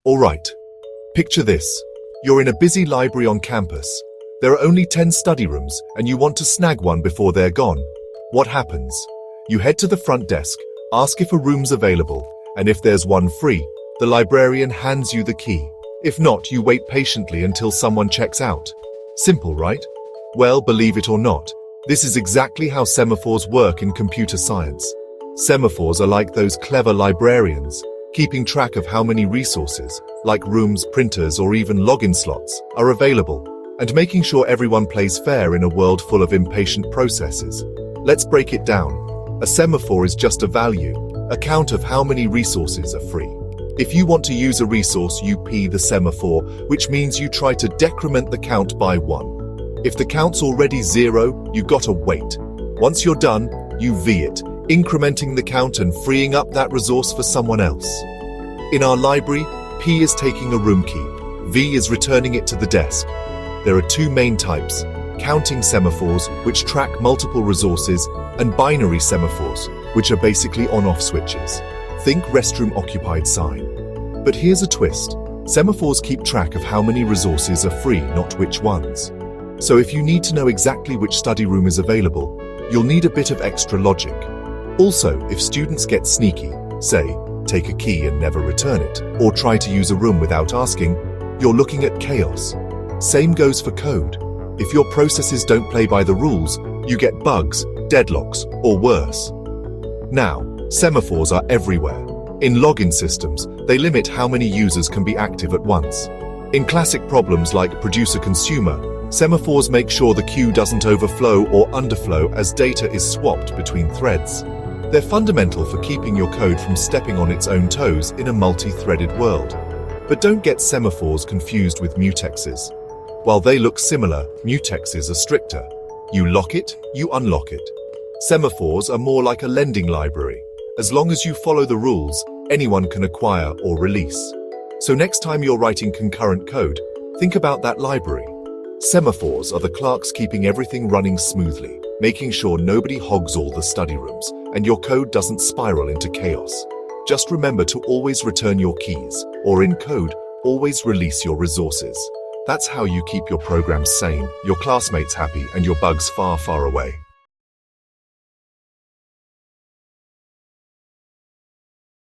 Alright, picture this. You're in a busy library on campus. There are only 10 study rooms and you want to snag one before they're gone. What happens? You head to the front desk, ask if a room's available, and if there's one free, the librarian hands you the key. If not, you wait patiently until someone checks out. Simple, right? Well, believe it or not, this is exactly how semaphores work in computer science. Semaphores are like those clever librarians, keeping track of how many resources, like rooms, printers, or even login slots, are available, and making sure everyone plays fair in a world full of impatient processes. Let's break it down. A semaphore is just a value, a count of how many resources are free. If you want to use a resource, you P the semaphore, which means you try to decrement the count by 1. If the count's already 0, you gotta wait. Once you're done, you V it, incrementing the count and freeing up that resource for someone else. In our library, P is taking a room key, V is returning it to the desk. There are two main types: counting semaphores, which track multiple resources, and binary semaphores, which are basically on-off switches. Think restroom occupied sign. But here's a twist. Semaphores keep track of how many resources are free, not which ones. So if you need to know exactly which study room is available, you'll need a bit of extra logic. Also, if students get sneaky, say, take a key and never return it, or try to use a room without asking, you're looking at chaos. Same goes for code. If your processes don't play by the rules, you get bugs, deadlocks, or worse. Now, semaphores are everywhere. In login systems, they limit how many users can be active at once. In classic problems like producer-consumer, semaphores make sure the queue doesn't overflow or underflow as data is swapped between threads. They're fundamental for keeping your code from stepping on its own toes in a multi-threaded world. But don't get semaphores confused with mutexes. While they look similar, mutexes are stricter. You lock it, you unlock it. Semaphores are more like a lending library. As long as you follow the rules, anyone can acquire or release. So next time you're writing concurrent code, think about that library. Semaphores are the clerks keeping everything running smoothly, making sure nobody hogs all the study rooms, and your code doesn't spiral into chaos. Just remember to always return your keys, or in code, always release your resources. That's how you keep your programs sane, your classmates happy, and your bugs far, far away.